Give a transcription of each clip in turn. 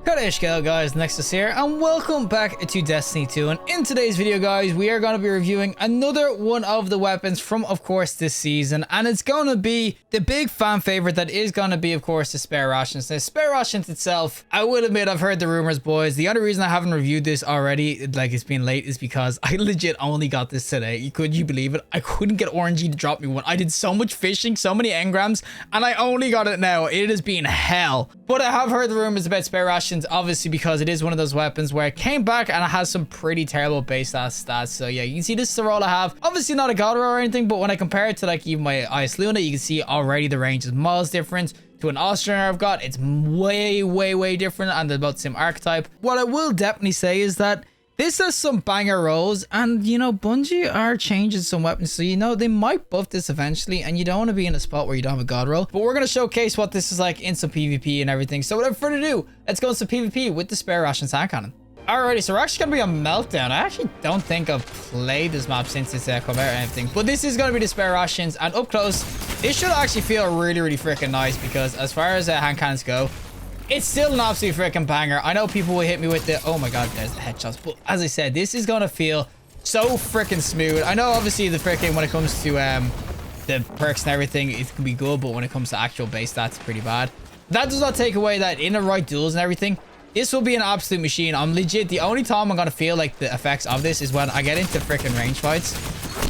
Hello guys, Nexas here, and welcome back to Destiny 2. And in today's video, guys, we are going to be reviewing another one of the weapons from, of course, this season. And it's going to be the big fan favorite that is going to be, of course, the spare rations. The spare rations itself, I will admit, I've heard the rumors, boys. The only reason I haven't reviewed this already, like it's been late, is because I legit only got this today. Could you believe it? I couldn't get Orangey to drop me one. I did so much fishing, so many engrams, and I only got it now. It has been hell. But I have heard the rumors about spare rations, obviously, because it is one of those weapons where it came back and it has some pretty terrible base stats. So yeah, you can see this is the roll I have. Obviously not a god roll or anything, but when I compare it to like even my IS Luna, you can see already the range is miles different. To an Austrian I've got, it's way different, and they're about the same archetype. What I will definitely say is that this has some banger rolls, and you know, Bungie are changing some weapons, so you know they might buff this eventually, and you don't want to be in a spot where you don't have a god roll. But we're going to showcase what this is like in some PvP and everything. So without further ado, let's go into PvP with the spare rations hand cannon. Alrighty, so we're actually going to be on Meltdown. I actually don't think I've played this map since it's come out or anything, but this is going to be the spare rations, and up close, this should actually feel really freaking nice, because as far as hand cannons go, it's still an absolute freaking banger. I know people will hit me with the, oh my god, there's the headshots. But as I said, this is going to feel so freaking smooth. I know obviously the freaking, when it comes to the perks and everything, it can be good. But when it comes to actual base stats, it's pretty bad. That does not take away that in the right duels and everything, this will be an absolute machine. I'm legit, the only time I'm going to feel like the effects of this is when I get into freaking range fights.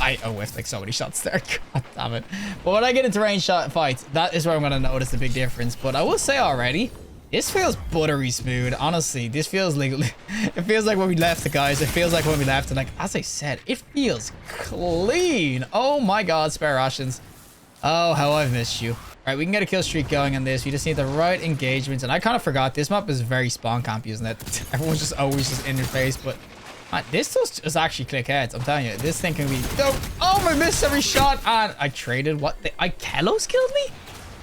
I whiffed like so many shots there. God damn it. But when I get into range fights, that is where I'm going to notice the big difference. But I will say already, this feels buttery smooth. Honestly, this feels like, it feels like when we left the guys. It feels like when we left, and like, as I said, it feels clean. Oh my god, spare rations. Oh, how I've missed you. All right, we can get a kill streak going on this. We just need the right engagements, and I kind of forgot this map is very spawn camp, isn't it? Everyone's just always just in your face, but man, this does actually click heads. I'm telling you, this thing can be dope. Oh, I missed every shot, and I traded. What? Kelos killed me?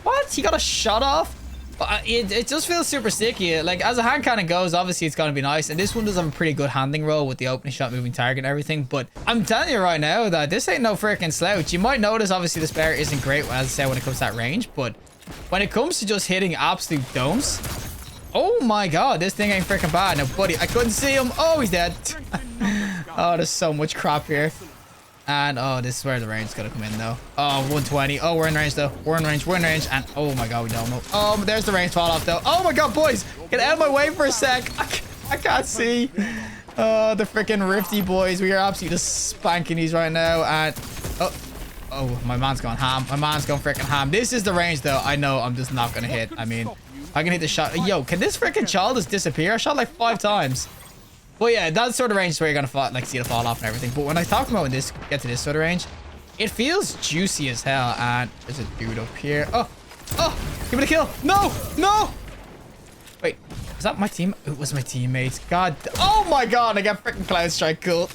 What? He got a shot off? But it just feels super sticky. Like, as a hand cannon goes, obviously it's going to be nice. And this one does have a pretty good handling roll with the opening shot, moving target and everything. But I'm telling you right now that this ain't no freaking slouch. You might notice, obviously, the spare isn't great, as I said, when it comes to that range. But when it comes to just hitting absolute domes, oh my god, this thing ain't freaking bad. Now, buddy, I couldn't see him. Oh, he's dead. Oh, there's so much crap here. And oh, this is where the range is gonna come in though. Oh, 120. Oh, we're in range though. We're in range. And oh my god, we don't know. Oh, there's the range fall off though. Oh my god, boys, get out of my way for a sec. I can't see. Oh, the freaking rifty boys. We are absolutely just spanking these right now. And oh, my man's going ham. My man's going freaking ham. This is the range though. I know I'm just not gonna hit. I mean, I can hit the shot. Yo, can this freaking child just disappear? I shot like 5 times. Well, yeah, that's sort of range where you're gonna fall, like, see it fall off and everything. But when I talk about when this get to this sort of range, it feels juicy as hell. And there's a dude up here. Oh, give it a kill. No. Wait, was that my team? It was my teammates. God. Oh my god, I got freaking Cloud Strike cool.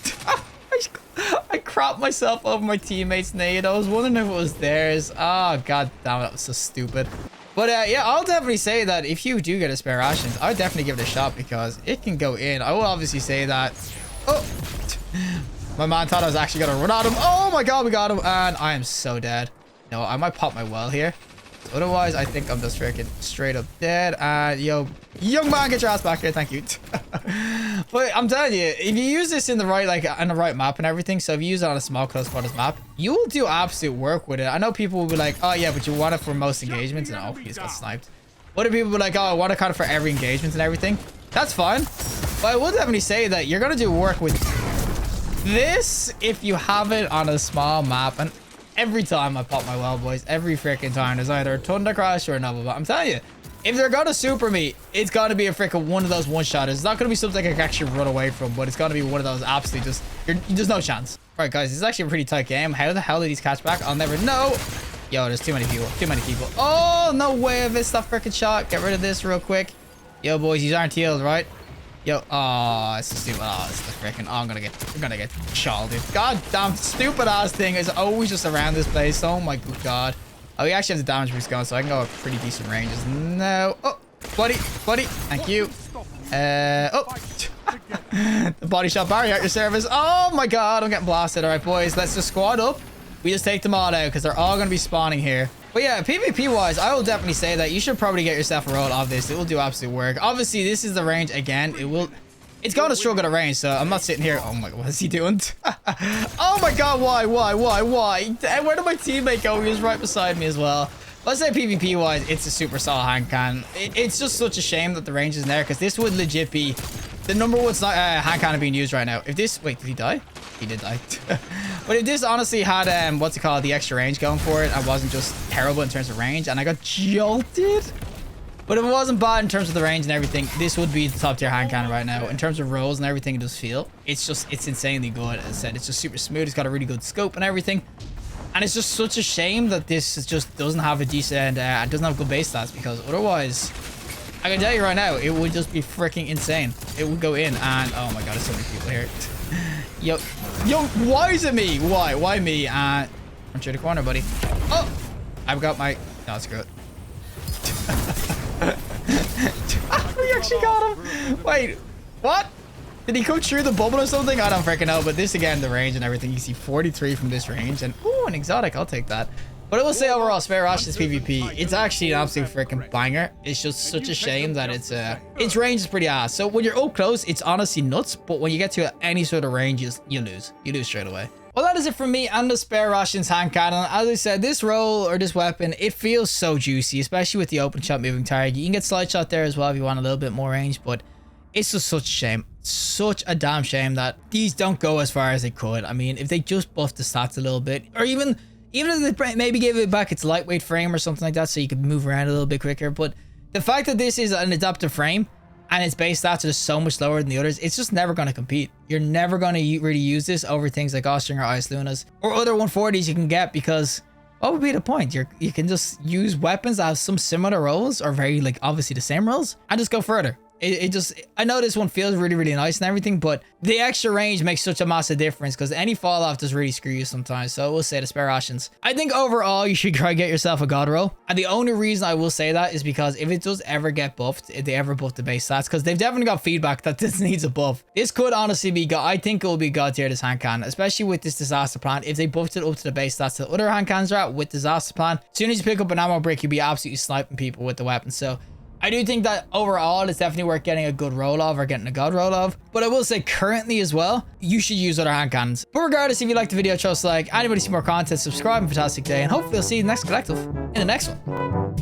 I cropped myself over my teammates' nade. I was wondering if it was theirs. Oh god damn it, that was so stupid. But yeah, I'll definitely say that if you do get a spare rations, I would definitely give it a shot, because it can go in. I will obviously say that. Oh, my man thought I was actually gonna run at him. Oh my god, we got him, and I am so dead. No, I might pop my well here. Otherwise, I think I'm just freaking straight up dead. And yo, young man, get your ass back here. Thank you. But I'm telling you, if you use this in the right, like, on the right map and everything, so if you use it on a small close quarters map, you will do absolute work with it. I know people will be like, oh yeah, but you want it for most engagements. And oh, he just got sniped. Other people will be like, oh, I want it kind of for every engagement and everything. That's fine. But I will definitely say that you're gonna do work with this if you have it on a small map. And every time I pop my well, boys, every freaking time, there's either a Thunder Crash or another. But I'm telling you, if they're gonna super me, it's gonna be a freaking one of those one-shotters. It's not gonna be something I can actually run away from, but it's gonna be one of those absolutely just, there's no chance. All right, guys, this is actually a pretty tight game. How the hell did these catch back? I'll never know. Yo, there's too many people. Oh, no way I missed that freaking shot. Get rid of this real quick. Yo, boys, these aren't healed, right? Yo, oh, it's stupid. Oh, it's the freaking, oh, I'm gonna get shalded. God damn, stupid ass thing is always just around this place. Oh my good god. Oh, we actually have the damage boost going, so I can go at pretty decent ranges. No. Oh, buddy. Thank you. Oh. The body shot barrier at your service. Oh my god, I'm getting blasted. All right, boys, let's just squad up. we just take them all out because they're all going to be spawning here. But yeah, PvP wise, I will definitely say that you should probably get yourself a roll of this. It will do absolute work. Obviously, this is the range again. It's going to struggle to range, so I'm not sitting here. Oh my god, what is he doing? Oh my god, why? Where did my teammate go? He was right beside me as well. Let's say PvP wise, it's a super solid hand cannon. It's just such a shame that the range isn't there because this would legit be the number one hand cannon being used right now. If this, wait, did he die? He did die. But if this honestly had what's it called, the extra range going for it, I wasn't just terrible in terms of range, and I got jolted. But if it wasn't bad in terms of the range and everything, this would be the top tier hand cannon right now. In terms of rolls and everything, it does feel. It's insanely good. As I said, it's just super smooth. It's got a really good scope and everything. And it's just such a shame that this just doesn't have a decent, doesn't have good base stats, because otherwise, I can tell you right now, it would just be freaking insane. It would go in and, oh my god, there's so many people here. Yo, why is it me? Why me? I'm through the corner, buddy. Oh, I've got my, no, screw it. We actually got him. Wait, what? Did he come through the bubble or something? I don't freaking know. But this again, the range and everything. You see 43 from this range. And ooh, an exotic. I'll take that. But I will say overall, Spare Rations PvP, it's actually an absolute freaking banger. It's just such a shame that its range is pretty ass. So when you're up close, it's honestly nuts. But when you get to any sort of range, you lose. You lose straight away. Well, that is it from me and the Spare Rations hand cannon. As I said, this roll or this weapon, it feels so juicy, especially with the open shot moving target. You can get slide shot there as well if you want a little bit more range, but it's just such a shame. Such a damn shame that these don't go as far as they could. I mean, if they just buffed the stats a little bit, or even if they maybe gave it back its lightweight frame or something like that so you could move around a little bit quicker. But the fact that this is an adaptive frame and its base stats are so much lower than the others, it's just never going to compete. You're never going to really use this over things like Austrian or Ice Lunas or other 140s you can get, because what would be the point? You can just use weapons that have some similar rolls or very like obviously the same rolls and just go further. I know this one feels really, really nice and everything, but the extra range makes such a massive difference because any fall off does really screw you sometimes. So I will say the Spare Rations. I think overall you should try to get yourself a god roll. And the only reason I will say that is because if it does ever get buffed, if they ever buff the base stats, because they've definitely got feedback that this needs a buff. This could honestly be I think it will be god tier, this hand cannon, especially with this disaster plan. If they buffed it up to the base stats that other hand cannons are at with disaster plan, as soon as you pick up an ammo brick, you'll be absolutely sniping people with the weapon. So I do think that overall it's definitely worth getting a good roll of or getting a god roll of. But I will say currently as well, you should use other hand cannons. But regardless, if you liked the video, trust like. Anybody see more content, subscribe, and fantastic day. And hopefully I'll see you next collective in the next one.